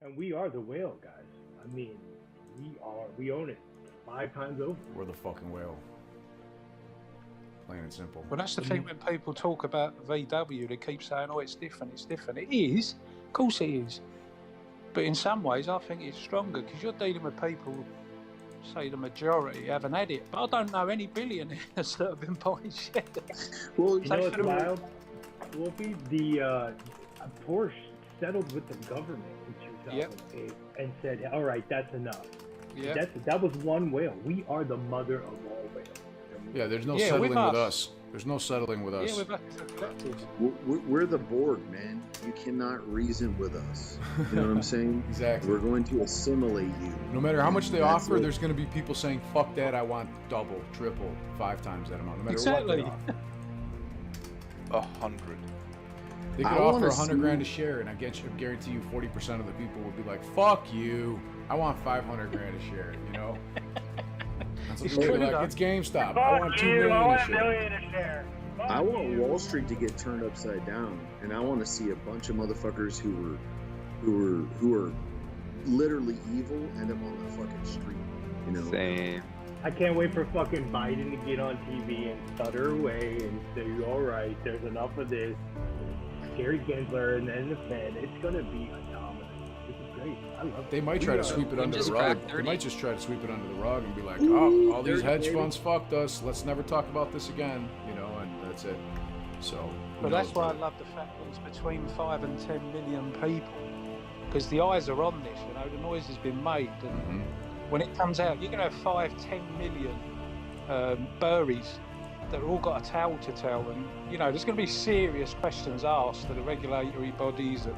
And we are the whale, guys. I mean, we own it 5 times over. We're the fucking whale. Plain and simple. Well, that's the thing when people talk about VW, they keep saying, oh, it's different, it's different. It is. Of course it is. But in some ways, I think it's stronger because you're dealing with people, say the majority, haven't had it. But I don't know any billionaires that have been buying shares. Well, you know what's wild? Wolfie, the Porsche settled with the government in 2008 and said, all right, that's enough. Yep. That was one whale. We are the mother of all whales. Yeah, there's no settling with us. There's no settling with us. Yeah, we're the board, man. You cannot reason with us. You know what I'm saying? Exactly. We're going to assimilate you. No matter how much they offer, there's going to be people saying, fuck that, I want double, triple, 5 times that amount. No matter what they offer. 100. They could offer $100,000 a share, and I guarantee you 40% of the people would be like, fuck you, I want $500,000 a share, you know? That's what they're like, it's GameStop. I want $2 million a share. I want Wall Street to get turned upside down, and I want to see a bunch of motherfuckers who are literally evil end up on the fucking street. You know. Same. I can't wait for fucking Biden to get on TV and stutter away and say, all right, there's enough of this. Gary Gensler and then the Fed. It's gonna be a dominant. This is great. I love it. They might try to sweep it under the rug. They might just try to sweep it under the rug and be like, oh, all these hedge funds fucked us. Let's never talk about this again. You know, and that's it. So. But that's why I love the fact that it's between 5 and 10 million people, because the eyes are on this. You know, the noise has been made, and when it comes out, you're gonna have 5-10 million burries that have all got a tale to tell, and you know there's going to be serious questions asked to the regulatory bodies of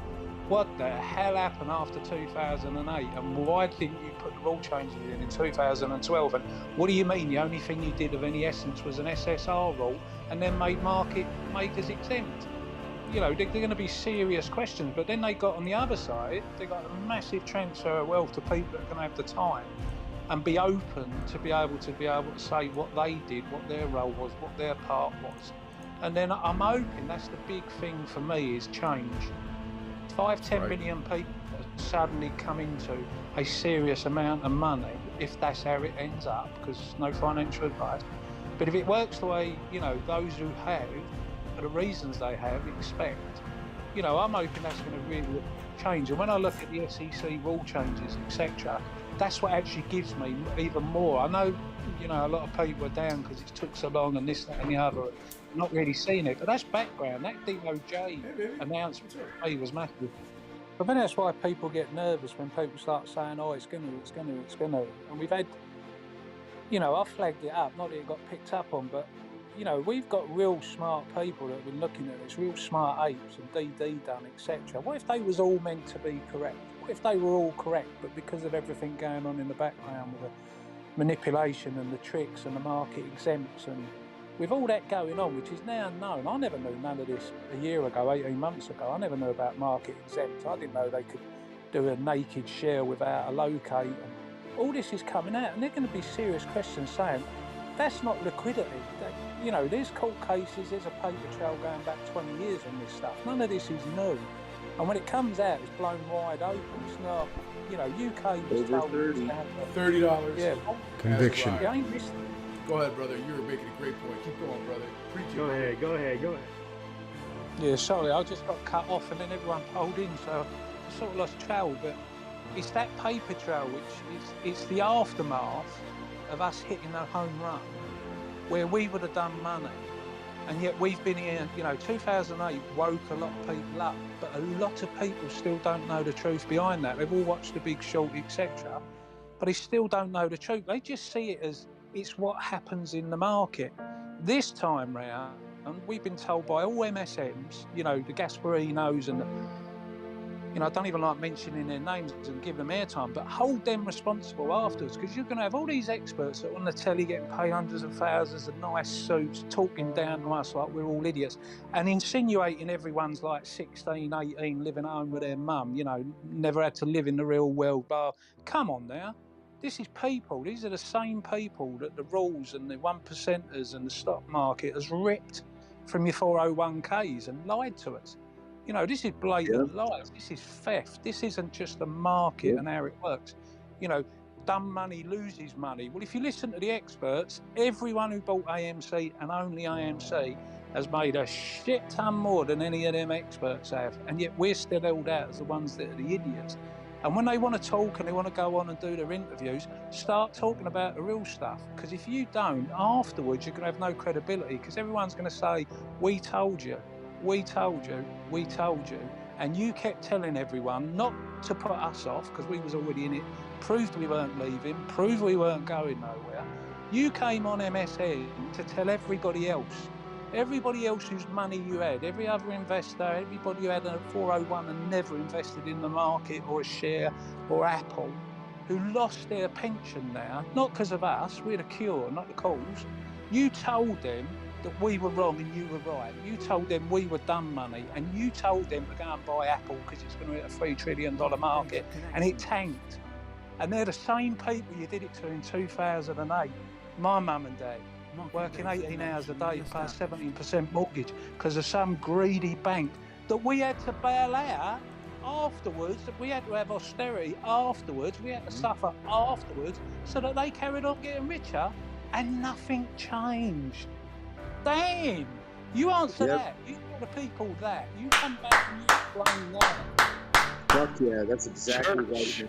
what the hell happened after 2008, and why didn't you put the rule changes in 2012, and what do you mean the only thing you did of any essence was an SSR rule and then made market makers exempt? You know, they're going to be serious questions, but then they got on the other side, they got a massive transfer of wealth to people that are going to have the time and be open to be able to say what they did, what their role was, what their part was. And then I'm hoping that's the big thing for me is change. 5-10 million people suddenly come into a serious amount of money, if that's how it ends up, because no financial advice. But if it works the way, you know, those who have, for the reasons they have, expect, you know, I'm hoping that's going to really change. And when I look at the SEC rule changes, etc., that's what actually gives me even more. I know, you know, a lot of people are down because it took so long and this, that and the other. Not really seeing it, but that's background. That DOJ announcement was massive. I think that's why people get nervous when people start saying, oh, it's going to. And we've had, you know, I flagged it up, not that it got picked up on, but, you know, we've got real smart people that have been looking at this, real smart apes and DD done, etc. What if they was all meant to be correct? What if they were all correct, but because of everything going on in the background with the manipulation and the tricks and the market exempts and with all that going on, which is now known. I never knew none of this a year ago, 18 months ago. I never knew about market exempt. I didn't know they could do a naked share without a locate. And all this is coming out, and there are going to be serious questions saying, that's not liquidity. You know, there's court cases, there's a paper trail going back 20 years on this stuff. None of this is new. And when it comes out, it's blown wide open. It's not, you know, UK was told $30. Yeah. Conviction. You ain't missed. Go ahead, brother. You were making a great point. Keep going, brother. Go ahead. Yeah, sorry, I just got cut off and then everyone pulled in, so I sort of lost trail. But it's that paper trail, which it's the aftermath of us hitting a home run, where we would have done money. And yet we've been here, you know, 2008 woke a lot of people up, but a lot of people still don't know the truth behind that. They've all watched The Big Short, etc., but they still don't know the truth. They just see it as it's what happens in the market. This time round, and we've been told by all MSMs, you know, the Gasparinos and the, you know, I don't even like mentioning their names and give them airtime, but hold them responsible afterwards, because you're going to have all these experts that are on the telly getting paid hundreds of thousands of nice suits, talking down to us like we're all idiots, and insinuating everyone's like 16, 18, living at home with their mum, you know, never had to live in the real world. But come on now. This is people. These are the same people that the rules and the 1%ers and the stock market has ripped from your 401ks and lied to us. You know, this is blatant lies. This is theft. This isn't just the market and how it works. You know, dumb money loses money. Well, if you listen to the experts, everyone who bought AMC and only AMC has made a shit ton more than any of them experts have. And yet we're still held out as the ones that are the idiots. And when they want to talk and they want to go on and do their interviews, start talking about the real stuff. Because if you don't, afterwards, you're going to have no credibility because everyone's going to say, we told you, we told you, we told you. And you kept telling everyone not to put us off because we was already in it, proved we weren't leaving, proved we weren't going nowhere. You came on MSN to tell everybody else whose money you had, every other investor, everybody who had a 401 and never invested in the market or a share or Apple, who lost their pension now, not because of us, we're the cure, not the cause. You told them that we were wrong and you were right. You told them we were dumb money, and you told them to go and buy Apple because it's going to hit a $3 trillion market, and it tanked. And they're the same people you did it to in 2008. My mum and dad, working 18 hours a day to pay a 17% mortgage because of some greedy bank that we had to bail out afterwards, that we had to have austerity afterwards, we had to suffer afterwards so that they carried on getting richer and nothing changed. Damn! You answer that. You tell the people that. You come back and you explain that. Fuck yeah, that's exactly right.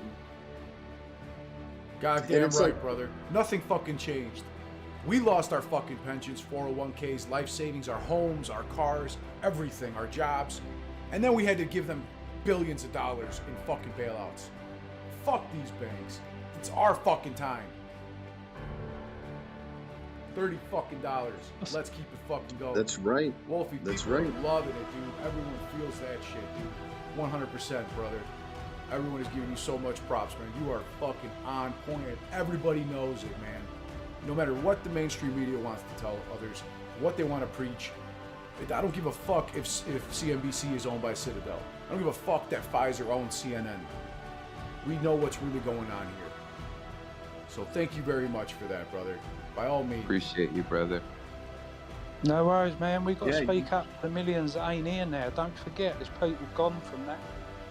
Goddamn right, brother. Nothing fucking changed. We lost our fucking pensions, 401ks, life savings, our homes, our cars, everything, our jobs. And then we had to give them billions of dollars in fucking bailouts. Fuck these banks. It's our fucking time. $30 fucking dollars. Let's keep it fucking going. That's right. Wolfie, that's people right. are loving it, dude. Everyone feels that shit, dude. 100%, brother. Everyone is giving you so much props, man. You are fucking on point. Everybody knows it, man. No matter what the mainstream media wants to tell others, what they want to preach. I don't give a fuck if CNBC is owned by Citadel. I don't give a fuck that Pfizer owns CNN. We know what's really going on here. So thank you very much for that, brother. By all means. Appreciate you, brother. No worries, man. We've got to speak up for the millions that ain't here now. Don't forget, there's people gone from that.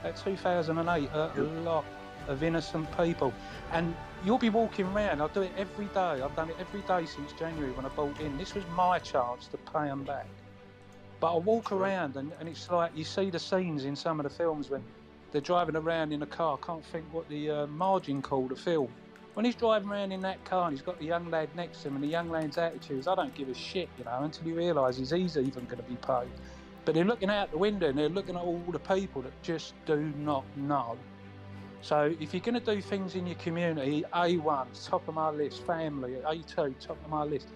That 2008 hurt a lot of innocent people. And you'll be walking around. I do it every day. I've done it every day since January when I bought in. This was my chance to pay them back. But I walk around and it's like you see the scenes in some of the films when they're driving around in a car. I can't think what the margin called, the film. When he's driving around in that car and he's got the young lad next to him and the young lad's attitude is, I don't give a shit, you know, until he realises he's even going to be paid. But they're looking out the window and they're looking at all the people that just do not know. So if you're going to do things in your community, A1, top of my list, family, A2, top of my list,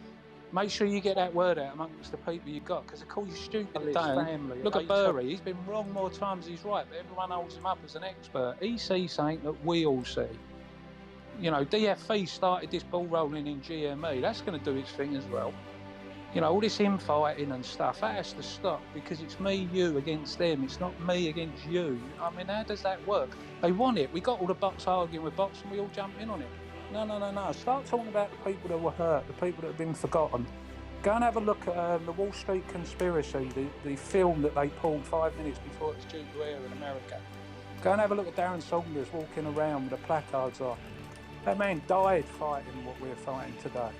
make sure you get that word out amongst the people you got, because of course you're stupid. Family. Look at Burry, he's been wrong more times than he's right, but everyone holds him up as an expert. He sees something that we all see. You know, DFE started this ball rolling in GME. That's going to do its thing as well. You know, all this infighting and stuff, that has to stop because it's me, you against them. It's not me against you. I mean, how does that work? They want it. We got all the bots arguing with bots and we all jump in on it. No. Start talking about the people that were hurt, the people that have been forgotten. Go and have a look at the Wall Street Conspiracy, the film that they pulled 5 minutes before it's due to air in America. Go and have a look at Darren Saunders walking around with the placards on. That man died fighting what we're fighting today.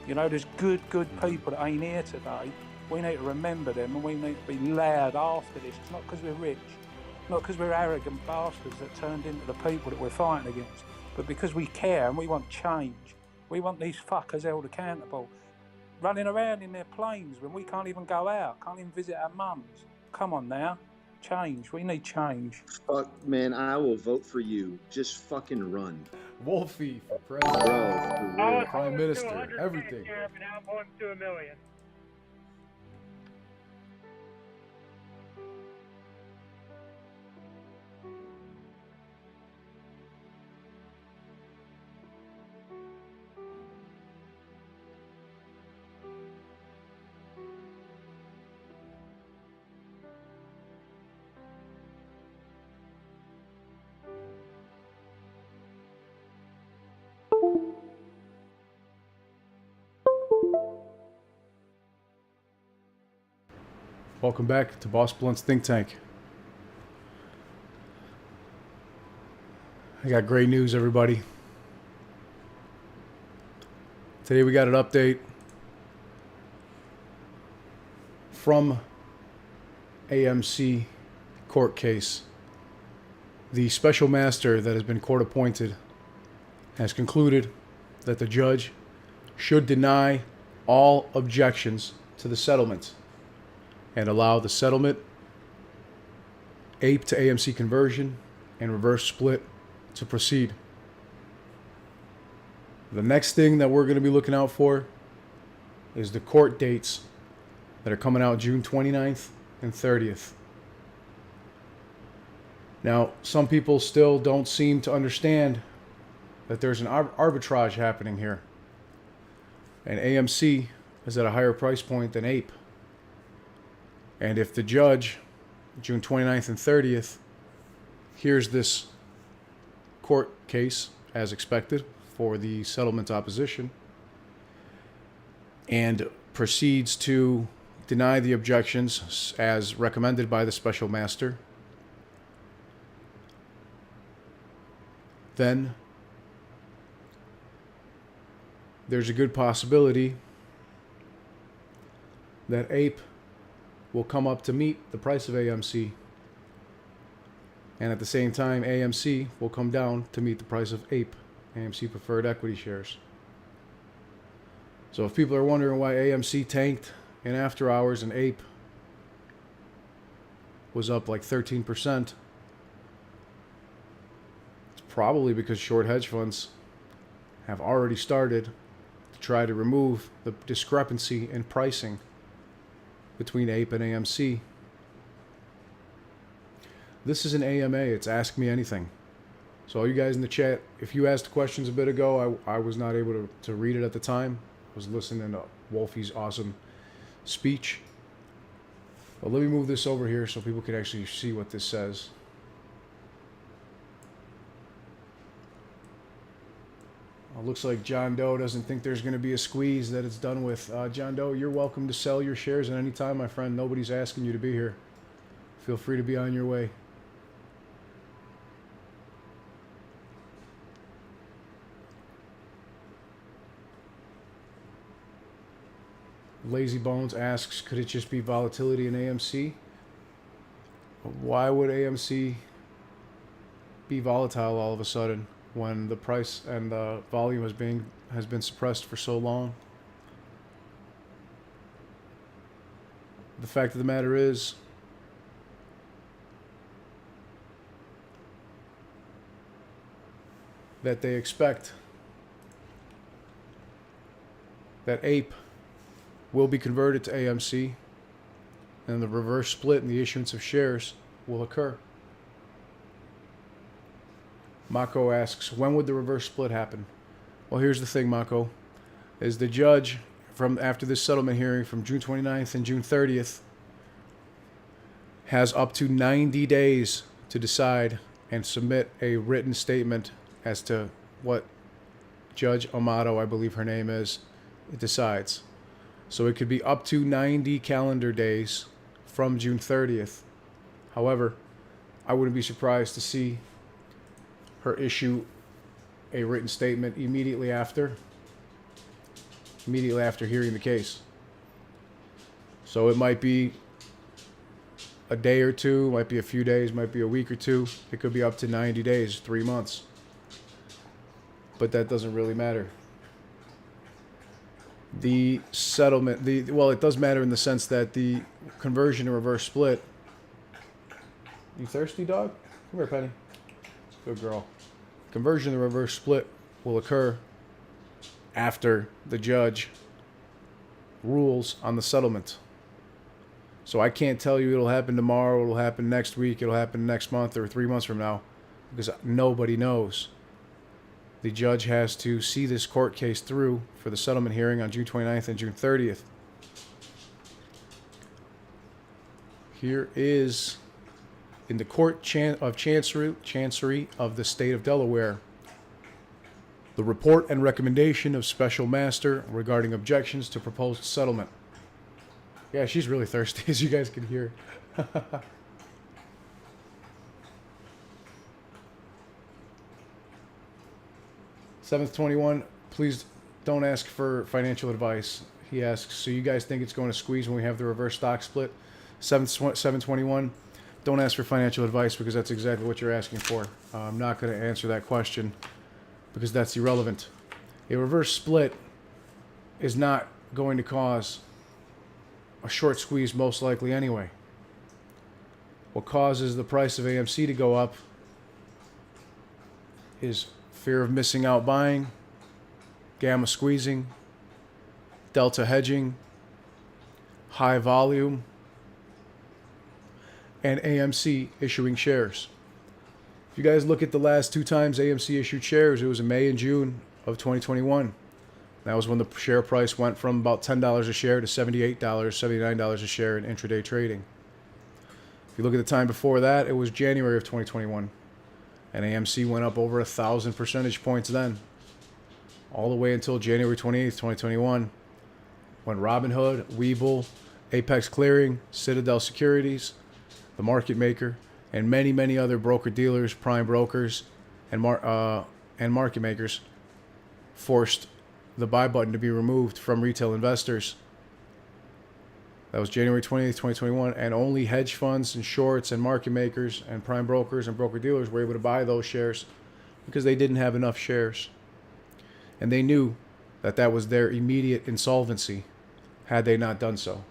You know, there's good people that ain't here today. We need to remember them and we need to be loud after this. It's not because we're rich, not because we're arrogant bastards that turned into the people that we're fighting against, but because we care and we want change. We want these fuckers held accountable. Running around in their planes when we can't even go out, can't even visit our mums. Come on now. Change. We need change. Fuck, man, I will vote for you. Just fucking run. Wolfie for president, Bro, prime minister, everything. Now I'm going to $1 million. Welcome back to Boss Blunt's Think Tank. I got great news, everybody. Today we got an update from AMC court case. The special master that has been court appointed has concluded that the judge should deny all objections to the settlement and allow the settlement, APE to AMC conversion, and reverse split to proceed. The next thing that we're going to be looking out for is the court dates that are coming out June 29th and 30th. Now, some people still don't seem to understand that there's an arbitrage happening here. And AMC is at a higher price point than APE. And if the judge, June 29th and 30th, hears this court case as expected for the settlement opposition and proceeds to deny the objections as recommended by the special master, then there's a good possibility that APE will come up to meet the price of AMC. And at the same time, AMC will come down to meet the price of APE, AMC preferred equity shares. So if people are wondering why AMC tanked in after hours and APE was up like 13%, it's probably because short hedge funds have already started to try to remove the discrepancy in pricing between APE and AMC. This is an A.M.A. It's Ask Me Anything. So all you guys in the chat, if you asked questions a bit ago, I was not able to read it at the time. I was listening to Wolfie's awesome speech. But let me move this over here so people can actually see what this says. It looks like John Doe doesn't think there's going to be a squeeze that it's done with. John Doe, you're welcome to sell your shares at any time, my friend. Nobody's asking you to be here. Feel free to be on your way. Lazy Bones asks, could it just be volatility in AMC? Why would AMC be volatile all of a sudden when the price and the volume has been suppressed for so long? The fact of the matter is, that they expect that APE will be converted to AMC and the reverse split and the issuance of shares will occur. Mako asks, when would the reverse split happen? Well, here's the thing, Mako, is the judge from after this settlement hearing from June 29th and June 30th has up to 90 days to decide and submit a written statement as to what Judge Amato, I believe her name is, decides. So it could be up to 90 calendar days from June 30th. However, I wouldn't be surprised to see her issue a written statement immediately after hearing the case. So it might be a day or two, might be a few days, might be a week or two. It could be up to 90 days, 3 months. But that doesn't really matter. The settlement, well, it does matter in the sense that the conversion to reverse split. You thirsty, dog? Come here, Penny. Good girl. Conversion to reverse split will occur after the judge rules on the settlement. So I can't tell you it'll happen tomorrow, it'll happen next week, it'll happen next month or 3 months from now, because nobody knows. The judge has to see this court case through for the settlement hearing on June 29th and June 30th. Here is, in the Court of Chancery of the State of Delaware, the report and recommendation of Special Master regarding objections to proposed settlement. Yeah, she's really thirsty, as you guys can hear. 7th21, please don't ask for financial advice. He asks, so you guys think it's going to squeeze when we have the reverse stock split? 721, don't ask for financial advice because that's exactly what you're asking for. I'm not going to answer that question because that's irrelevant. A reverse split is not going to cause a short squeeze most likely anyway. What causes the price of AMC to go up is fear of missing out buying, gamma squeezing, delta hedging, high volume, and AMC issuing shares. If you guys look at the last 2 times AMC issued shares, it was in May and June of 2021. That was when the share price went from about $10 a share to $78, $79 a share in intraday trading. If you look at the time before that, it was January of 2021. And AMC went up over 1,000 percentage points then. All the way until January 28th, 2021, when Robinhood, Webull, Apex Clearing, Citadel Securities, the market maker, and many, many other broker-dealers, prime brokers, and market makers forced the buy button to be removed from retail investors. That was January 28th, 2021, and only hedge funds and shorts and market makers and prime brokers and broker-dealers were able to buy those shares because they didn't have enough shares. And they knew that that was their immediate insolvency had they not done so.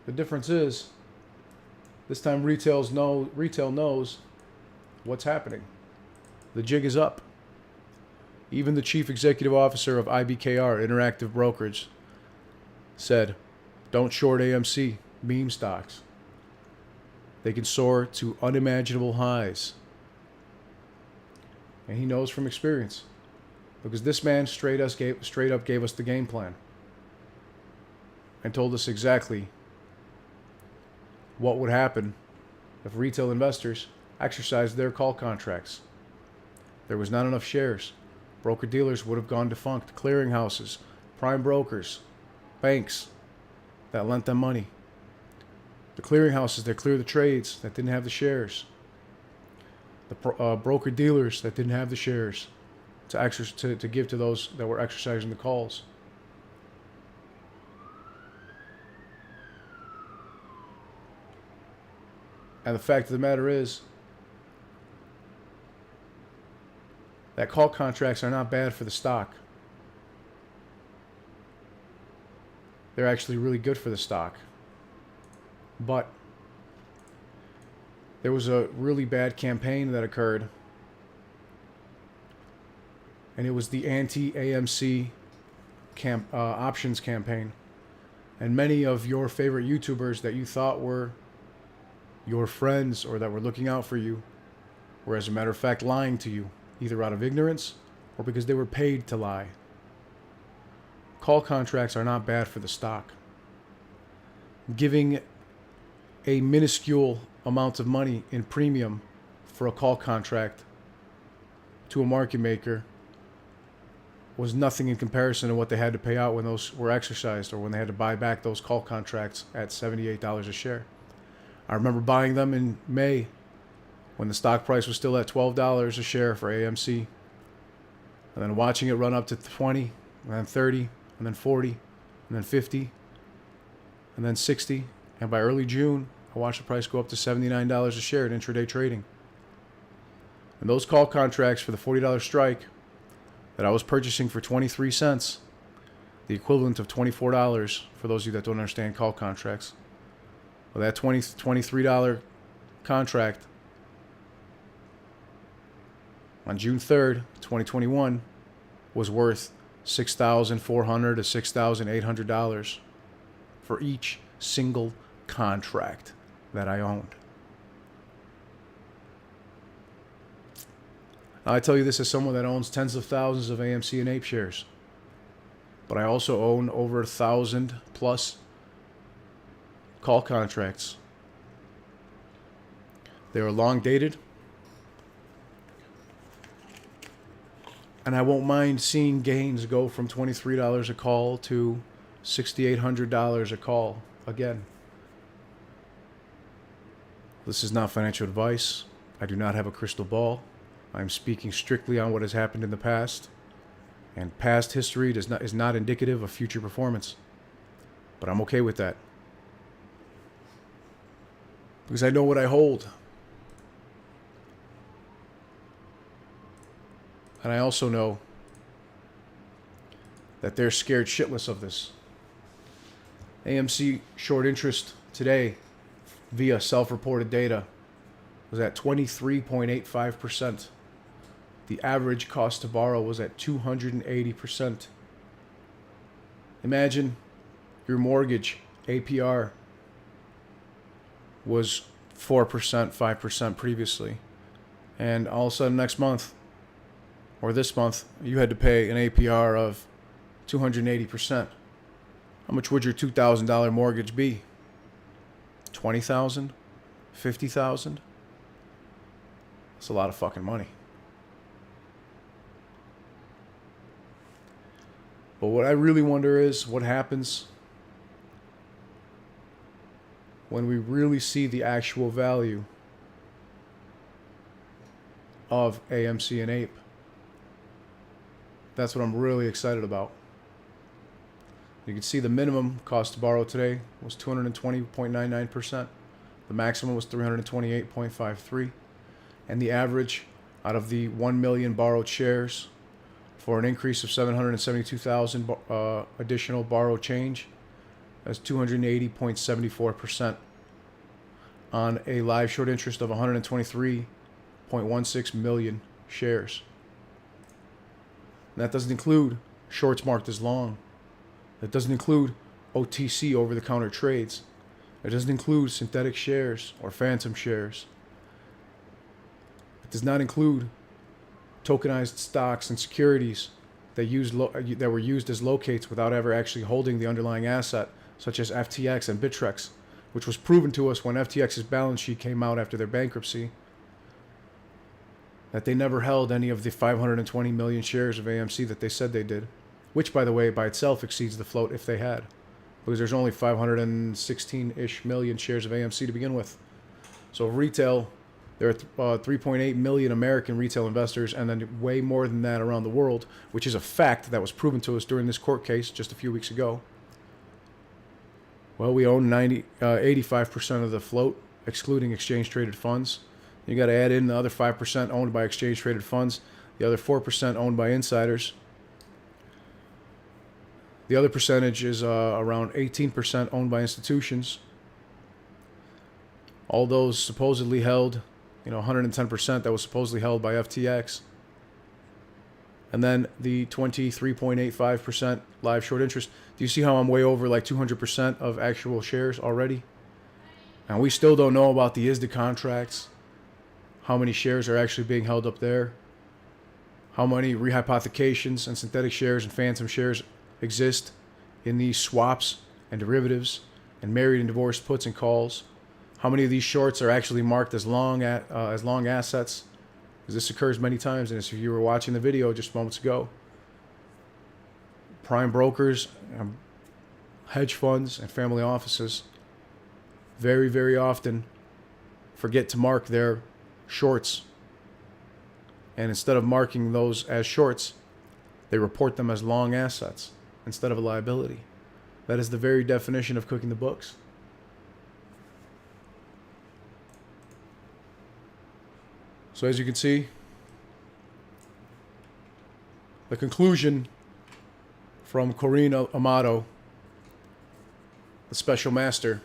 The difference is, this time retail knows what's happening. The jig is up. Even the chief executive officer of IBKR, Interactive Brokerage, said, don't short AMC, meme stocks. They can soar to unimaginable highs. And he knows from experience. Because this man straight up gave us the game plan. And told us exactly what would happen if retail investors exercised their call contracts. There was not enough shares. Broker-dealers would have gone defunct. Clearinghouses, prime brokers, banks that lent them money. The clearinghouses that clear the trades that didn't have the shares. The broker-dealers that didn't have the shares to give to those that were exercising the calls. And the fact of the matter is that call contracts are not bad for the stock. They're actually really good for the stock. But there was a really bad campaign that occurred. And it was the anti-AMC options campaign. And many of your favorite YouTubers that you thought were your friends or that were looking out for you were, as a matter of fact, lying to you, either out of ignorance or because they were paid to lie. Call contracts are not bad for the stock. Giving a minuscule amount of money in premium for a call contract to a market maker was nothing in comparison to what they had to pay out when those were exercised or when they had to buy back those call contracts at $78 a share. I remember buying them in May when the stock price was still at $12 a share for AMC. And then watching it run up to 20, and then 30, and then 40, and then 50, and then 60. And by early June, I watched the price go up to $79 a share in intraday trading. And those call contracts for the $40 strike that I was purchasing for 23 cents, the equivalent of $24 for those of you that don't understand call contracts. Well, that $23 contract on June 3rd, 2021 was worth $6,400 to $6,800 for each single contract that I owned. Now, I tell you this as someone that owns tens of thousands of AMC and APE shares, but I also own over 1,000 plus call contracts. They are long dated, and I won't mind seeing gains go from $23 a call to $6,800 a call again. This is not financial advice. I do not have a crystal ball. I'm speaking strictly on what has happened in the past. And past history is not indicative of future performance. But I'm okay with that. Because I know what I hold. And I also know that they're scared shitless of this. AMC short interest today, via self-reported data, was at 23.85%. The average cost to borrow was at 280%. Imagine your mortgage APR was 4%, 5% previously. And all of a sudden next month, or this month, you had to pay an APR of 280%. How much would your $2,000 mortgage be? $20,000? $50,000? That's a lot of fucking money. But what I really wonder is what happens when we really see the actual value of AMC and A.P. That's what I'm really excited about. You can see the minimum cost to borrow today was 220.99%. The maximum was 328.53. And the average out of the 1 million borrowed shares for an increase of 772,000 additional borrow change as 280.74% on a live short interest of 123.16 million shares. And that doesn't include shorts marked as long. That doesn't include OTC over-the-counter trades. It doesn't include synthetic shares or phantom shares. It does not include tokenized stocks and securities that were used as locates without ever actually holding the underlying asset, such as FTX and Bittrex, which was proven to us when FTX's balance sheet came out after their bankruptcy, that they never held any of the 520 million shares of AMC that they said they did, which, by the way, by itself exceeds the float if they had, because there's only 516-ish million shares of AMC to begin with. So retail, there are 3.8 million American retail investors, and then way more than that around the world, which is a fact that was proven to us during this court case just a few weeks ago. Well, we own 85% of the float, excluding exchange-traded funds. You got to add in the other 5% owned by exchange-traded funds, the other 4% owned by insiders. The other percentage is around 18% owned by institutions. All those supposedly held, 110% that was supposedly held by FTX. And then the 23.85% live short interest. Do you see how I'm way over like 200% of actual shares already? And we still don't know about the ISDA contracts. How many shares are actually being held up there? How many rehypothecations and synthetic shares and phantom shares exist in these swaps and derivatives and married and divorced puts and calls? How many of these shorts are actually marked as long assets? Because this occurs many times, and if you were watching the video just moments ago, prime brokers, hedge funds, and family offices very, very often forget to mark their shorts. And instead of marking those as shorts, they report them as long assets instead of a liability. That is the very definition of cooking the books. So as you can see, the conclusion from Corinne Amato, the special master,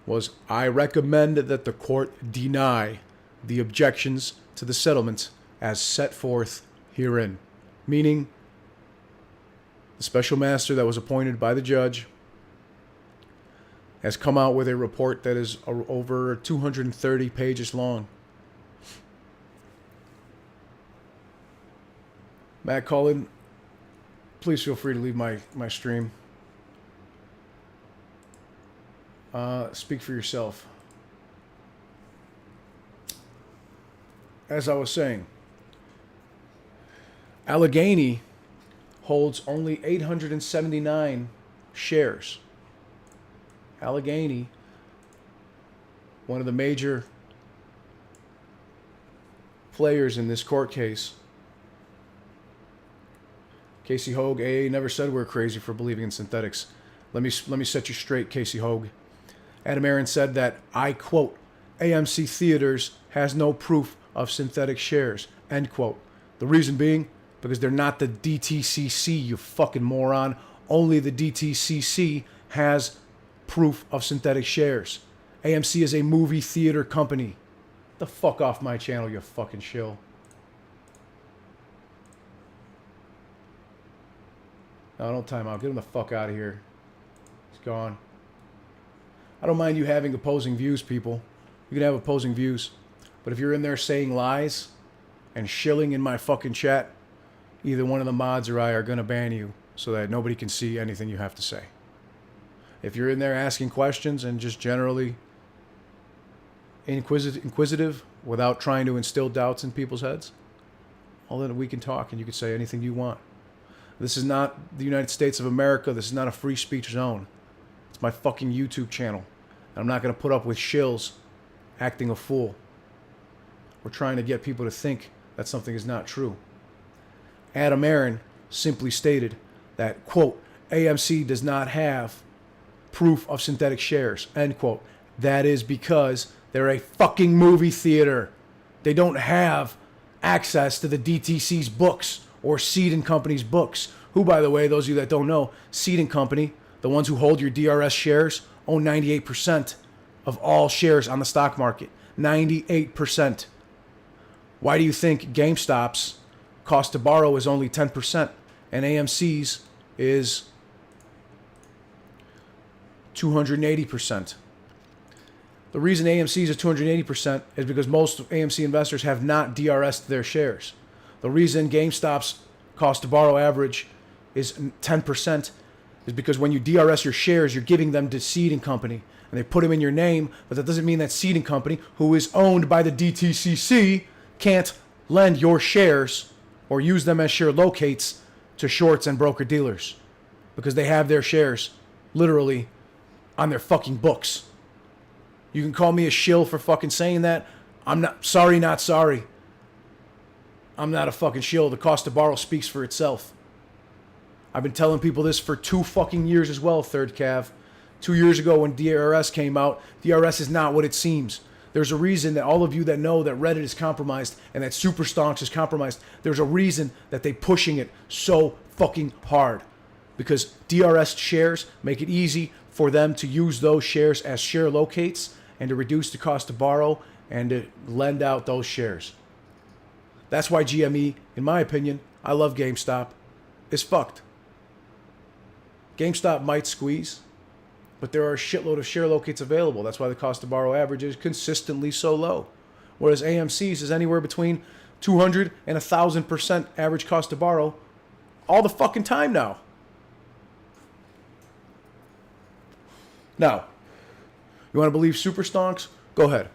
was, I recommend that the court deny the objections to the settlement as set forth herein. Meaning, the special master that was appointed by the judge has come out with a report that is over 230 pages long. Matt Cullen, please feel free to leave my stream. Speak for yourself. As I was saying, Allegheny holds only 879 shares. Allegheny one of the major players in this court case, Casey Hogue, AA never said we're crazy for believing in synthetics. Let me set you straight, Casey Hogue. A.M.A said that, I quote, AMC Theaters has no proof of synthetic shares, end quote. The reason being, because they're not the DTCC, you fucking moron. Only the DTCC has proof of synthetic shares. AMC is a movie theater company. The fuck off my channel, you fucking shill. No, don't time out. Get him the fuck out of here. He's gone. I don't mind you having opposing views, people. You can have opposing views. But if you're in there saying lies and shilling in my fucking chat, either one of the mods or I are going to ban you so that nobody can see anything you have to say. If you're in there asking questions and just generally inquisitive without trying to instill doubts in people's heads, well, then we can talk and you can say anything you want. This is not the United States of America. This is not a free speech zone. It's my fucking YouTube channel. And I'm not going to put up with shills acting a fool. We're trying to get people to think that something is not true. A.M.A simply stated that, quote, AMC does not have proof of synthetic shares, end quote. That is because they're a fucking movie theater. They don't have access to the DTC's books or Seed & Company's books, who, by the way, those of you that don't know, Seed & Company, the ones who hold your DRS shares, own 98% of all shares on the stock market. 98%. Why do you think GameStop's cost to borrow is only 10% and AMC's is 280%? The reason AMC's is 280% is because most AMC investors have not DRS'd their shares. The reason GameStop's cost to borrow average is 10% is because when you DRS your shares, you're giving them to Seed & Company, and they put them in your name, but that doesn't mean that Seed & Company, who is owned by the DTCC, can't lend your shares or use them as share locates to shorts and broker dealers, because they have their shares literally on their fucking books. You can call me a shill for fucking saying that. I'm not sorry, not sorry. I'm not a fucking shill. The cost to borrow speaks for itself. I've been telling people this for 2 fucking years as well, Third Cav. 2 years ago when DRS came out, DRS is not what it seems. There's a reason that all of you that know that Reddit is compromised and that Super Stonks is compromised, there's a reason that they're pushing it so fucking hard. Because DRS shares make it easy for them to use those shares as share locates and to reduce the cost to borrow and to lend out those shares. That's why GME, in my opinion, I love GameStop, is fucked. GameStop might squeeze, but there are a shitload of share locates available. That's why the cost to borrow average is consistently so low. Whereas AMC's is anywhere between 200 and 1,000% average cost to borrow all the fucking time now. Now, you want to believe Super Stonks? Go ahead.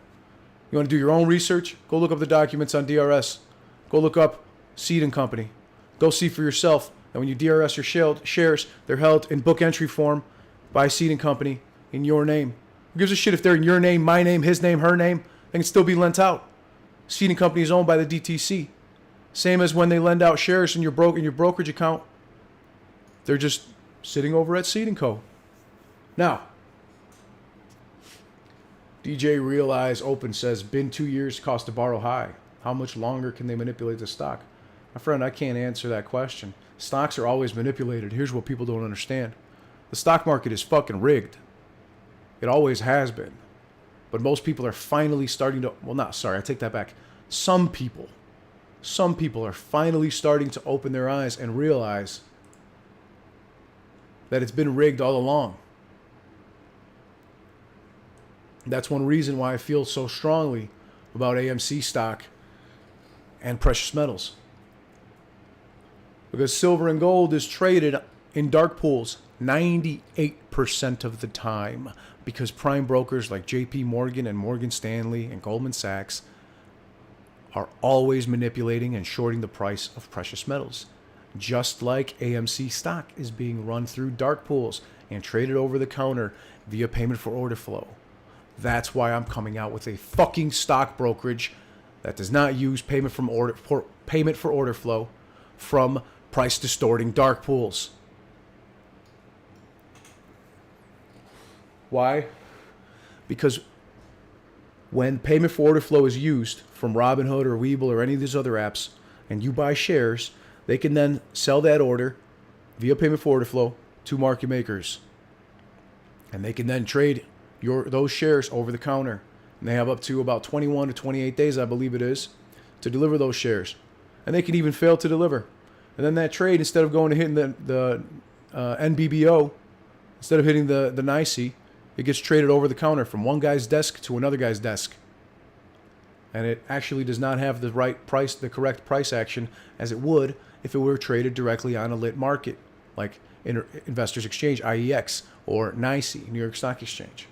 You want to do your own research? Go look up the documents on DRS. Go look up Seed & Company. Go see for yourself that when you DRS your shares, they're held in book entry form by Seed & Company in your name. Who gives a shit if they're in your name, my name, his name, her name? They can still be lent out. Seed & Company is owned by the DTC. Same as when they lend out shares in your brokerage account. They're just sitting over at Seed & Co. Now, DJ Realize Open says, been 2 years, cost to borrow high. How much longer can they manipulate the stock? My friend, I can't answer that question. Stocks are always manipulated. Here's what people don't understand. The stock market is fucking rigged. It always has been. But most people are finally starting to, I take that back. Some people are finally starting to open their eyes and realize that it's been rigged all along. That's one reason why I feel so strongly about AMC stock and precious metals. Because silver and gold is traded in dark pools 98% of the time, because prime brokers like JP Morgan and Morgan Stanley and Goldman Sachs are always manipulating and shorting the price of precious metals. Just like AMC stock is being run through dark pools and traded over the counter via payment for order flow. That's why I'm coming out with a fucking stock brokerage that does not use payment for order flow from price distorting dark pools. Why? Because when payment for order flow is used from Robinhood or Webull or any of these other apps, and you buy shares, they can then sell that order via payment for order flow to market makers. And they can then trade those shares over the counter. And they have up to about 21 to 28 days, I believe it is, to deliver those shares. And they can even fail to deliver. And then that trade, instead of going to hitting the NBBO, instead of hitting the NYSE, it gets traded over the counter from one guy's desk to another guy's desk. And it actually does not have the correct price action as it would if it were traded directly on a lit market, like Investors Exchange, IEX, or NYSE, New York Stock Exchange.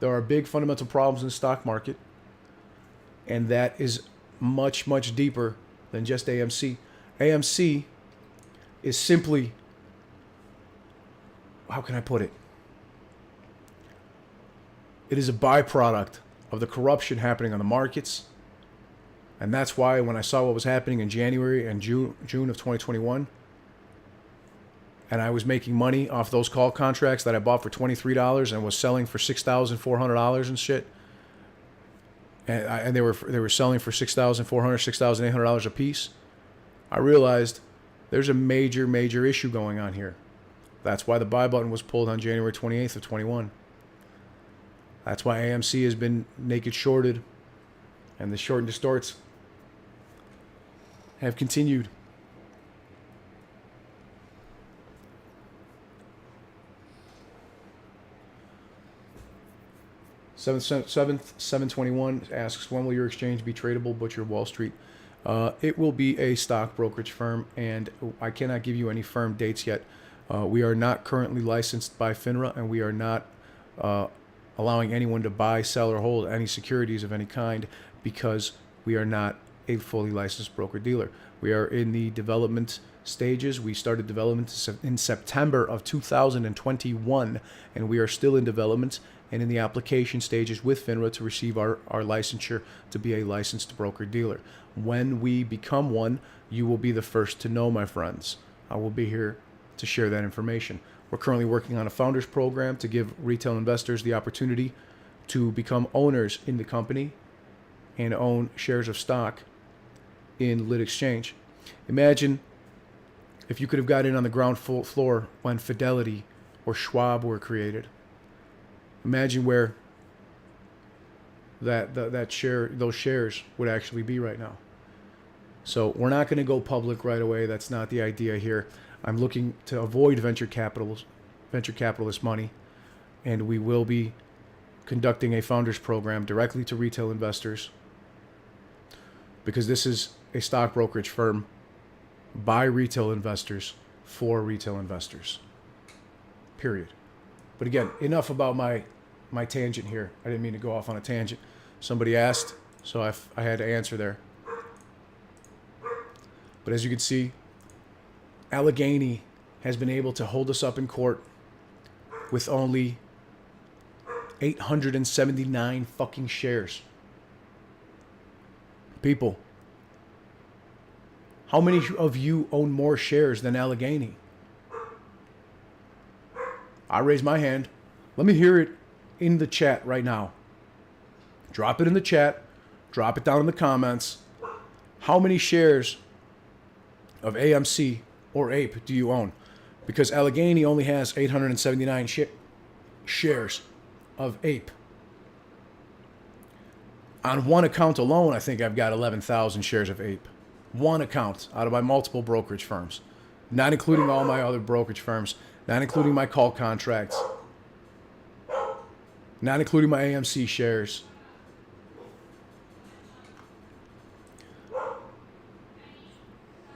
There are big fundamental problems in the stock market, and that is much, much deeper than just AMC. AMC is simply, how can I put it? It is a byproduct of the corruption happening on the markets. And that's why when I saw what was happening in January and June of 2021, and I was making money off those call contracts that I bought for $23 and was selling for $6,400 and shit, and they were selling for $6,400, $6,800 a piece, I realized there's a major, major issue going on here. That's why the buy button was pulled on January 28th of 21. That's why AMC has been naked shorted, and the short and distorts have continued. Seventh 721 asks, when will your exchange be tradable, Butcher Wall Street? It will be a stock brokerage firm, and I cannot give you any firm dates yet. We are not currently licensed by FINRA, and we are not allowing anyone to buy, sell, or hold any securities of any kind because we are not a fully licensed broker-dealer. We are in the development stages. We started development in September of 2021, and we are still in development and in the application stages with FINRA to receive our licensure to be a licensed broker-dealer. When we become one, you will be the first to know, my friends. I will be here to share that information. We're currently working on a founders program to give retail investors the opportunity to become owners in the company and own shares of stock in lit exchange. Imagine if you could have got in on the ground floor when Fidelity or Schwab were created. Imagine where those shares would actually be right now. So we're not going to go public right away. That's not the idea here. I'm looking to avoid venture capitalist money, and we will be conducting a founders program directly to retail investors, because this is a stock brokerage firm by retail investors for retail investors. Period. But again, enough about my tangent here. I didn't mean to go off on a tangent. Somebody asked, so I had to answer there. But as you can see, Allegheny has been able to hold us up in court with only 879 fucking shares. People, how many of you own more shares than Allegheny? I raise my hand. Let me hear it in the chat right now. Drop it in the chat. Drop it down in the comments. How many shares of AMC or APE do you own? Because Allegheny only has 879 shares of APE. On one account alone, I think I've got 11,000 shares of APE. One account out of my multiple brokerage firms, not including all my other brokerage firms, not including my call contracts, not including my AMC shares.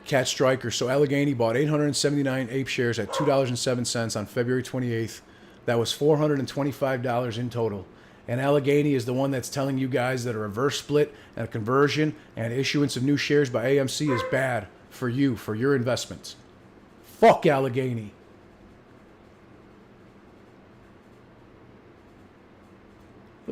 Cat Striker. So Allegheny bought 879 APE shares at $2.07 on February 28th. That was $425 in total. And Allegheny is the one that's telling you guys that a reverse split and a conversion and issuance of new shares by AMC is bad for you, for your investments. Fuck Allegheny.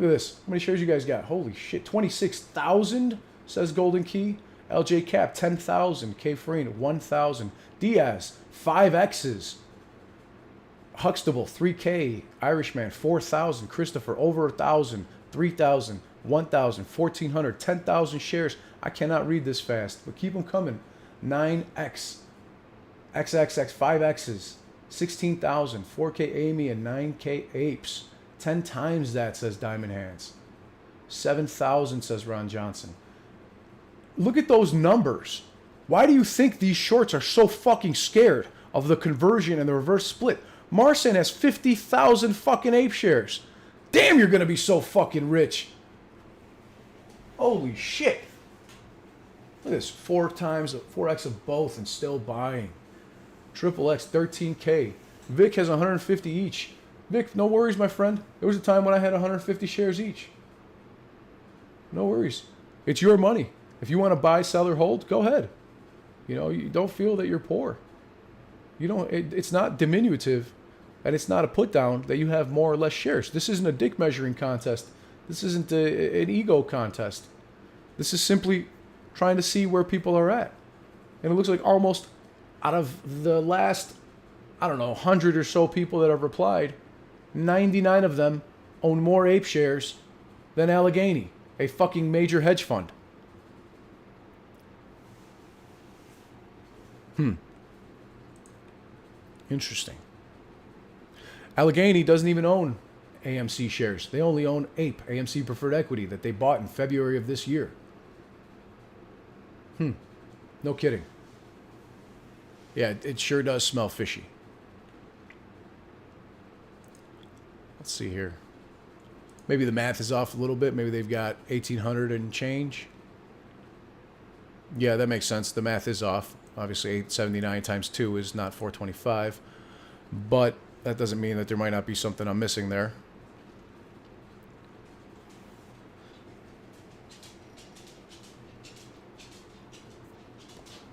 Look at this. How many shares you guys got? Holy shit. 26,000, says Golden Key. LJ Cap, 10,000. K Farina, 1,000. Diaz, 5 X's. Huxtable, 3K. Irishman, 4,000. Christopher, over 1,000. 3,000. 1,000. 1,400. 10,000 shares. I cannot read this fast, but keep them coming. 9X. XXX, 5 X's. 16,000. 4K A.M.A and 9K Apes. 10 times that, says Diamond Hands. 7,000, says Ron Johnson. Look at those numbers. Why do you think these shorts are so fucking scared of the conversion and the reverse split? Marcel has 50,000 fucking ape shares. Damn, you're gonna be so fucking rich. Holy shit. Look at this, 4x of both and still buying. Triple X, 13K. Vic has 150 each. Vic, no worries, my friend. There was a time when I had 150 shares each. No worries. It's your money. If you want to buy, sell, or hold, go ahead. You know, you don't feel that you're poor. You don't. It's not diminutive, and it's not a put down that you have more or less shares. This isn't a dick measuring contest. This isn't an ego contest. This is simply trying to see where people are at. And it looks like almost out of the last, 100 or so people that have replied, 99 of them own more ape shares than Allegheny, a fucking major hedge fund. Interesting. Allegheny doesn't even own AMC shares. They only own APE, AMC Preferred Equity, that they bought in February of this year. No kidding. Yeah, it sure does smell fishy. Let's see here. Maybe the math is off a little bit. Maybe they've got 1,800 and change. Yeah, that makes sense. The math is off. Obviously, 879 times 2 is not 425. But that doesn't mean that there might not be something I'm missing there.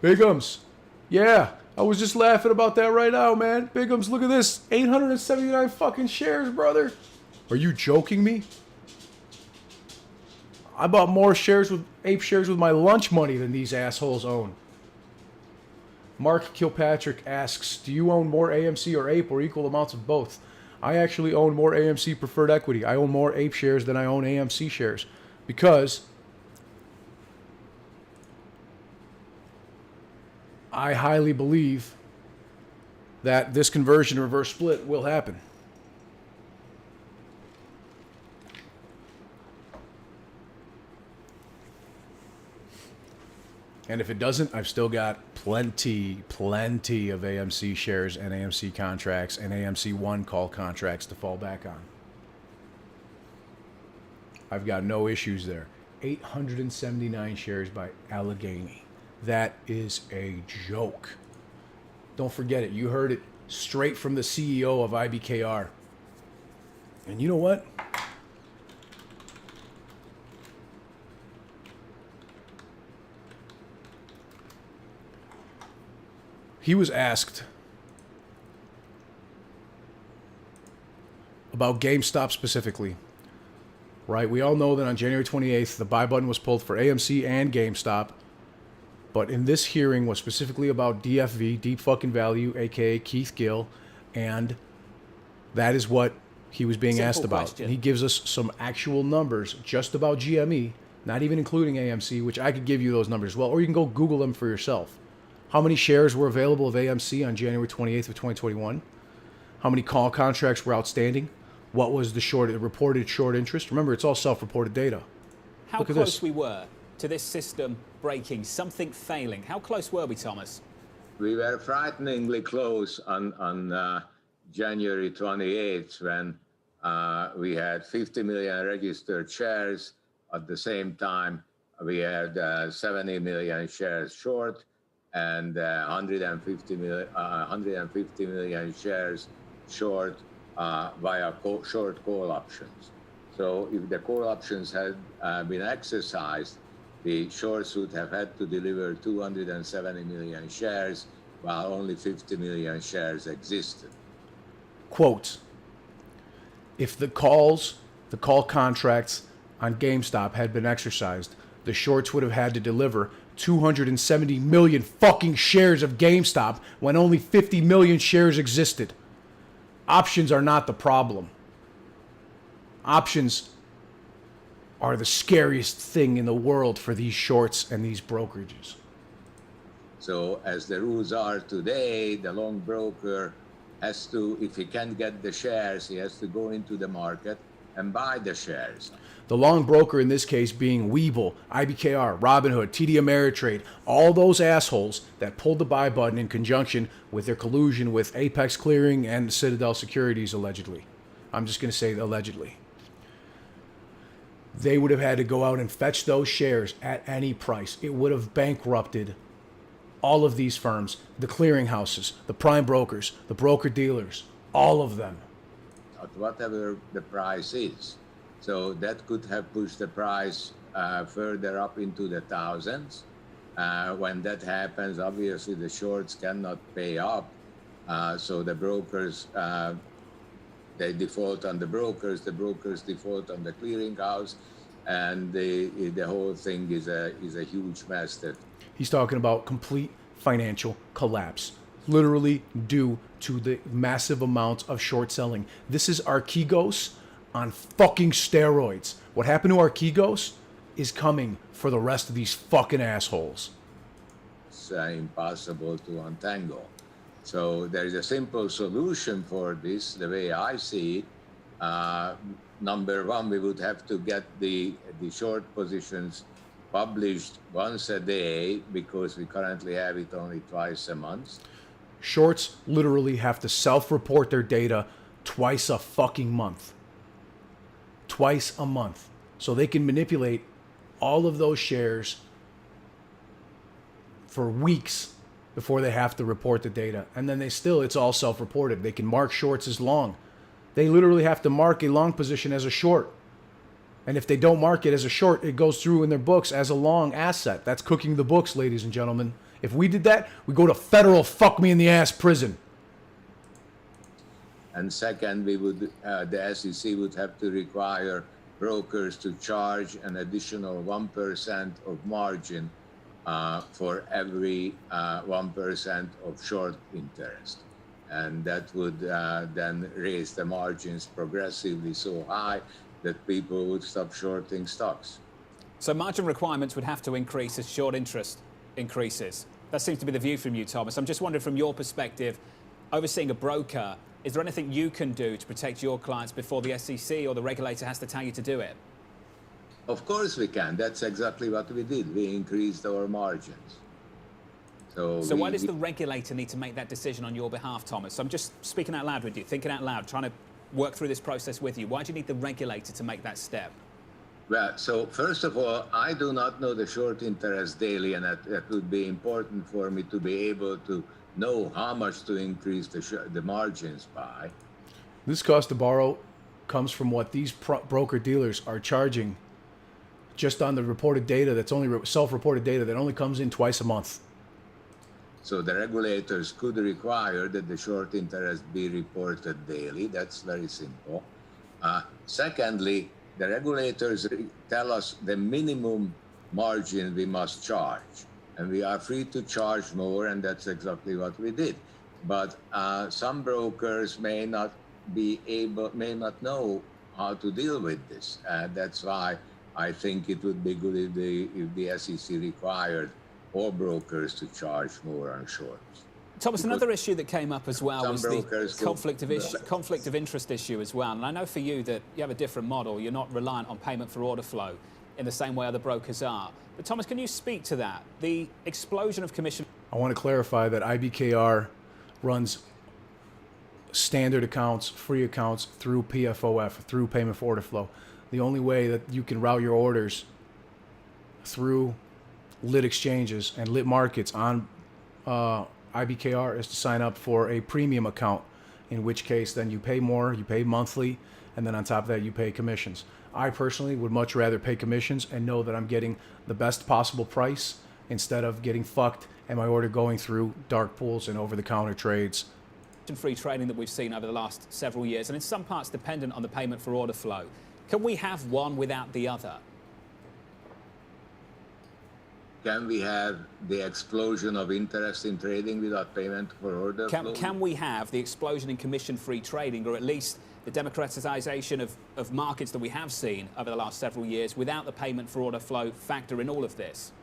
Bigums. Yeah, I was just laughing about that right now, man. Bigums, look at this. 879 fucking shares, brother. Are you joking me? I bought more shares with ape shares with my lunch money than these assholes own. Mark Kilpatrick asks, do you own more AMC or ape or equal amounts of both? I actually own more AMC preferred equity. I own more ape shares than I own AMC shares because I highly believe that this conversion reverse split will happen. And if it doesn't, I've still got plenty of AMC shares and AMC contracts and AMC 1 call contracts to fall back on. I've got no issues there. 879 shares by Allegheny. That is a joke. Don't forget it. You heard it straight from the CEO of IBKR. And you know what? He was asked about GameStop specifically, right? We all know that on January 28th, the buy button was pulled for AMC and GameStop. But in this hearing was specifically about DFV, Deep Fucking Value, a.k.a. Keith Gill, and that is what he was being asked about. And he gives us some actual numbers just about GME, not even including AMC, which I could give you those numbers as well, or you can go Google them for yourself. How many shares were available of AMC on January 28th of 2021? How many call contracts were outstanding? What was the reported short interest? Remember, it's all self-reported data. How close we were to this system breaking, something failing. How close were we, Thomas? We were frighteningly close on January 28th when we had 50 million registered shares. At the same time, we had 70 million shares short and 150 million shares short via short call options. So if the call options had been exercised, the shorts would have had to deliver 270 million shares while only 50 million shares existed. Quote, if the calls the call contracts on GameStop had been exercised, the shorts would have had to deliver 270 million fucking shares of GameStop when only 50 million shares existed. Options are not the problem. Options are the scariest thing in the world for these shorts and these brokerages. So as the rules are today, the long broker has to, if he can't get the shares, he has to go into the market and buy the shares. The long broker in this case being Webull, IBKR, Robinhood, TD Ameritrade, all those assholes that pulled the buy button in conjunction with their collusion with Apex Clearing and Citadel Securities, allegedly. I'm just going to say allegedly. They would have had to go out and fetch those shares at any price. It would have bankrupted all of these firms, the clearinghouses, the prime brokers, the broker-dealers, all of them. At whatever the price is. So that could have pushed the price further up into the thousands. When that happens, obviously the shorts cannot pay up. So the brokers, they default on the brokers default on the clearinghouse, and the whole thing is a huge mess. That he's talking about complete financial collapse, literally due to the massive amounts of short selling. This is Archegos on fucking steroids. What happened to Archegos is coming for the rest of these fucking assholes. It's impossible to untangle. So there is a simple solution for this, the way I see it. Number one, we would have to get the short positions published once a day, because we currently have it only twice a month. Shorts literally have to self-report their data twice a fucking month. Twice a month. So they can manipulate all of those shares for weeks before they have to report the data. And then it's all self-reported. They can mark shorts as long. They literally have to mark a long position as a short. And if they don't mark it as a short, it goes through in their books as a long asset. That's cooking the books, ladies and gentlemen. If we did that, we go to federal fuck me in the ass prison. And second, we would the SEC would have to require brokers to charge an additional 1% of margin for every 1% of short interest. And that would then raise the margins progressively so high that people would stop shorting stocks. So margin requirements would have to increase as short interest increases. That seems to be the view from you, Thomas. I'm just wondering, from your perspective, overseeing a broker, is there anything you can do to protect your clients before the SEC or the regulator has to tell you to do it? Of course we can. That's exactly what we did. We increased our margins. So why does the regulator need to make that decision on your behalf, Thomas? I'm just speaking out loud with you, thinking out loud, trying to work through this process with you. Why do you need the regulator to make that step? Well, so first of all, I do not know the short interest daily, and that would be important for me to be able to know how much to increase the margins by. This cost to borrow comes from what these broker dealers are charging just on the reported data. That's only self-reported data that only comes in twice a month. So the regulators could require that the short interest be reported daily. That's very simple. Secondly, the regulators tell us the minimum margin we must charge, and we are free to charge more, and that's exactly what we did. But some brokers may not know how to deal with this. That's why I think it would be good if the SEC required all brokers to charge more on shorts. Thomas, another issue that came up as well was the conflict of interest issue as well. And I know for you that you have a different model. You're not reliant on payment for order flow in the same way other brokers are. But Thomas, can you speak to that? The explosion of commission. I want to clarify that IBKR runs standard accounts, free accounts through PFOF, through payment for order flow. The only way that you can route your orders through lit exchanges and lit markets on IBKR is to sign up for a premium account, in which case then you pay more, you pay monthly, and then on top of that you pay commissions. I personally would much rather pay commissions and know that I'm getting the best possible price instead of getting fucked and my order going through dark pools and over-the-counter trades. Free trading that we've seen over the last several years, and in some parts dependent on the payment for order flow. Can we have one without the other? Can we have the explosion of interest in trading without payment for order flow? Can we have the explosion in commission-free trading, or at least the democratization of markets that we have seen over the last several years without the payment for order flow factor in all of this?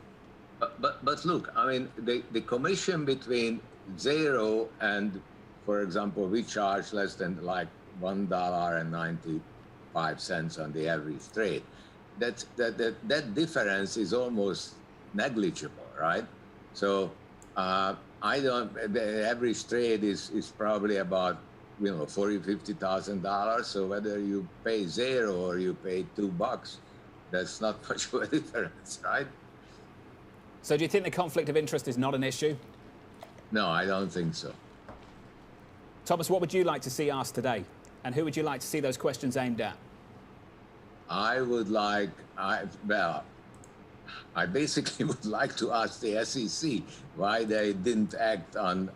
But look, I mean, the commission between 0 and, for example, we charge less than like $1.95 on the average trade. That difference is almost negligible, right? So the average trade is probably about, you know, $40,000-$50,000. So whether you pay 0 or you pay $2, that's not much of a difference, right? So do you think the conflict of interest is not an issue? No, I don't think so. Thomas, what would you like to see asked today? And who would you like to see those questions aimed at? I basically would like to ask the SEC why they didn't act on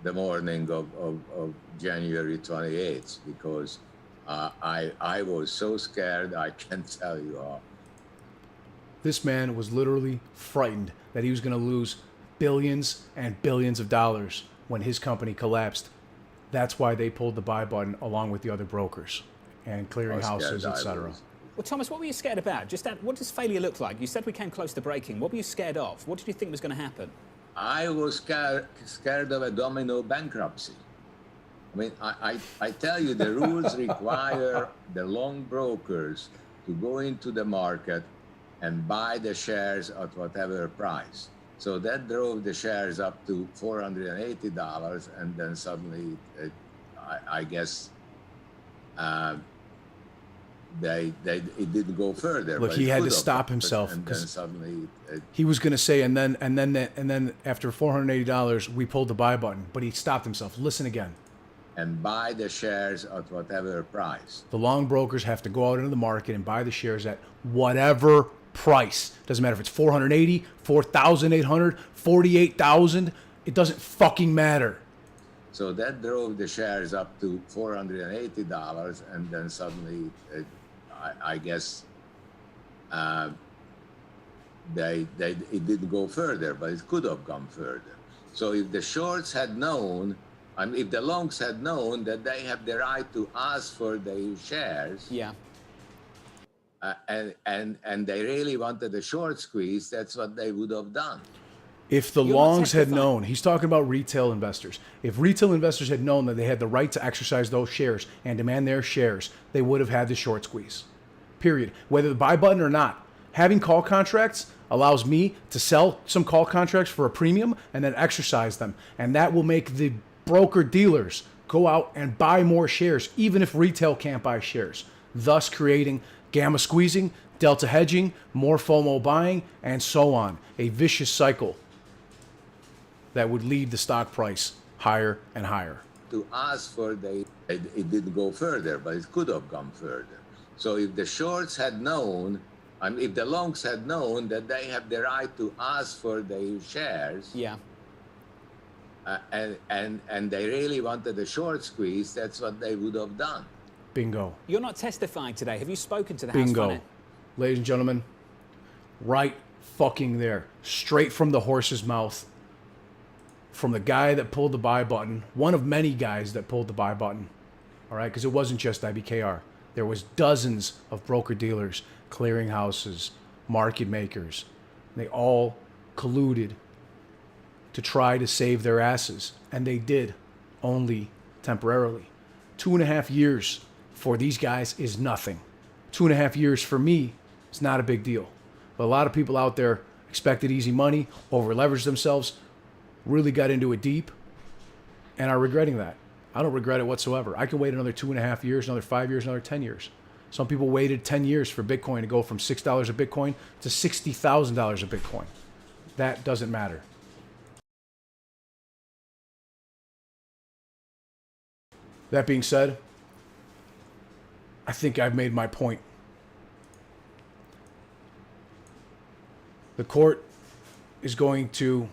the morning of January 28th, because I was so scared I can't tell you how. This man was literally frightened that he was going to lose billions and billions of dollars when his company collapsed. That's why they pulled the buy button along with the other brokers and clearing houses, etc. Well, Thomas, what were you scared about? What does failure look like? You said we came close to breaking. What were you scared of? What did you think was going to happen? I was scared of a domino bankruptcy. I mean, I tell you, the rules require the long brokers to go into the market and buy the shares at whatever price. So that drove the shares up to $480, and then suddenly, I guess, it didn't go further. Look, he had to stop himself, and then suddenly he was going to say, and then after $480, we pulled the buy button, but he stopped himself. Listen again. And buy the shares at whatever price. The long brokers have to go out into the market and buy the shares at whatever price. Doesn't matter if it's 480, 4,800, 48,000. It doesn't fucking matter. So that drove the shares up to $480, and then suddenly, I guess, it didn't go further, but it could have gone further. So if the shorts had known, and if the longs had known that they have the right to ask for the shares, yeah, and they really wanted a short squeeze, that's what they would have done. If the longs had known, he's talking about retail investors. If retail investors had known that they had the right to exercise those shares and demand their shares, they would have had the short squeeze. Period. Whether the buy button or not, having call contracts allows me to sell some call contracts for a premium and then exercise them. And that will make the broker dealers go out and buy more shares, even if retail can't buy shares, thus creating gamma squeezing, delta hedging, more FOMO buying, and so on. A vicious cycle that would lead the stock price higher and higher. To ask for it didn't go further, but it could have gone further. So if the shorts had known, and if the longs had known that they have the right to ask for the shares, yeah, and they really wanted a short squeeze, that's what they would have done. Bingo. You're not testifying today. Have you spoken to the Bingo. House Finance? Ladies and gentlemen, right fucking there, straight from the horse's mouth, from the guy that pulled the buy button, one of many guys that pulled the buy button, all right, because it wasn't just IBKR. There was dozens of broker-dealers, clearinghouses, market makers. They all colluded to try to save their asses, and they did, only temporarily. 2.5 years for these guys is nothing. 2.5 years for me is not a big deal. But a lot of people out there expected easy money, over-leveraged themselves, really got into it deep, and are regretting that. I don't regret it whatsoever. I can wait another 2.5 years, another 5 years, another 10 years. Some people waited 10 years for Bitcoin to go from $6 a Bitcoin to $60,000 a Bitcoin. That doesn't matter. That being said, I think I've made my point. The court is going to,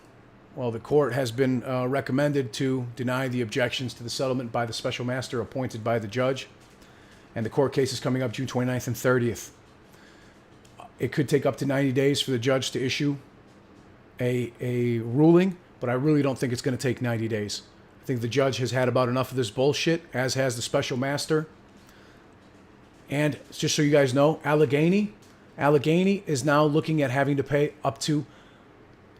well, the court has been recommended to deny the objections to the settlement by the special master appointed by the judge. And the court case is coming up June 29th and 30th. It could take up to 90 days for the judge to issue a ruling, but I really don't think it's going to take 90 days. I think the judge has had about enough of this bullshit, as has the special master. And just so you guys know, Allegheny is now looking at having to pay up to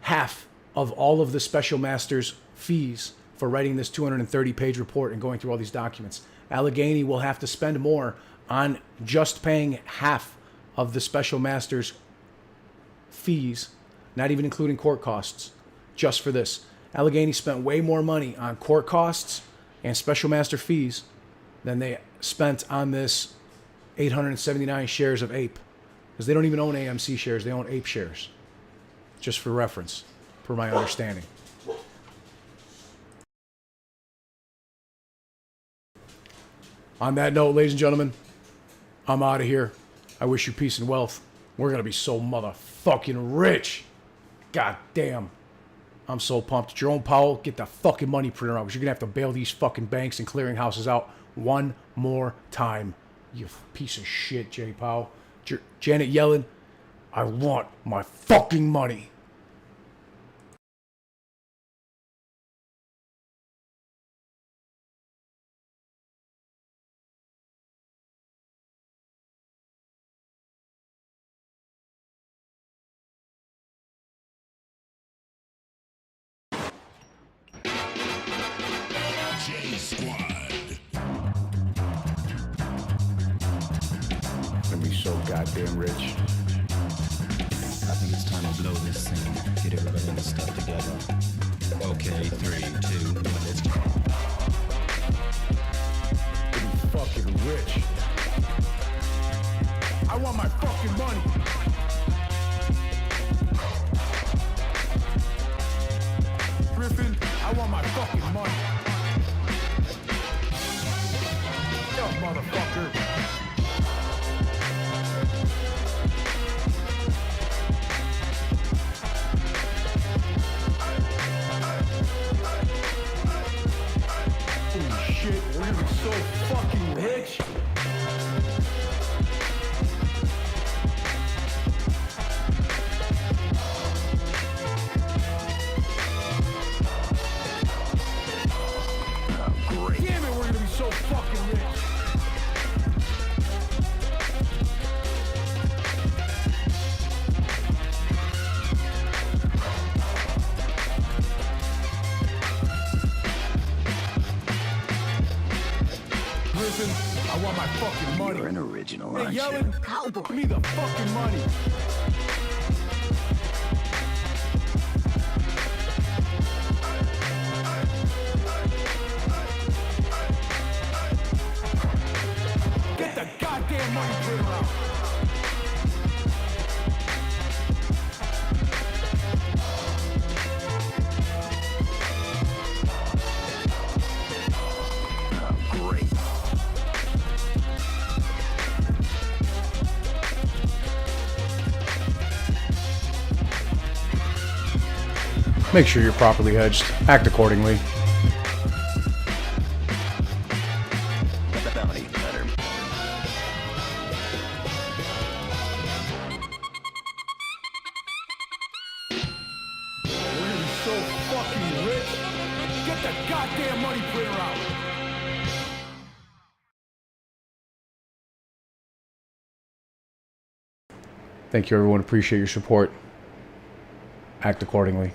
half of all of the special master's fees for writing this 230-page report and going through all these documents. Allegheny will have to spend more on just paying half of the special master's fees, not even including court costs, just for this. Allegheny spent way more money on court costs and special master fees than they spent on this 879 shares of APE. Because they don't even own AMC shares, they own APE shares. Just for reference, per my understanding. On that note, ladies and gentlemen, I'm out of here. I wish you peace and wealth. We're going to be so motherfucking rich. God damn. I'm so pumped. Jerome Powell, get the fucking money printer out, because you're going to have to bail these fucking banks and clearinghouses out one more time. You piece of shit, Jay Powell. Janet Yellen, I want my fucking money. So goddamn rich. I think it's time to blow this thing. Get everybody in the stuff together. Okay, 3, 2, 1, let's go. Getting fucking rich. I want my fucking money. Griffin, I want my fucking money. Yo, motherfucker. Shit, we're gonna be so fucking rich. Great. Damn it, we're gonna be so fucking rich. I want my fucking money. You're an original, hey, aren't Yellen, you? Cowboy. Give me the fucking money. Get the goddamn money printer out. Make sure you're properly hedged. Act accordingly. Bounty letter. We're gonna be so fucking rich. Get the goddamn money printer out. Thank you, everyone. Appreciate your support. Act accordingly.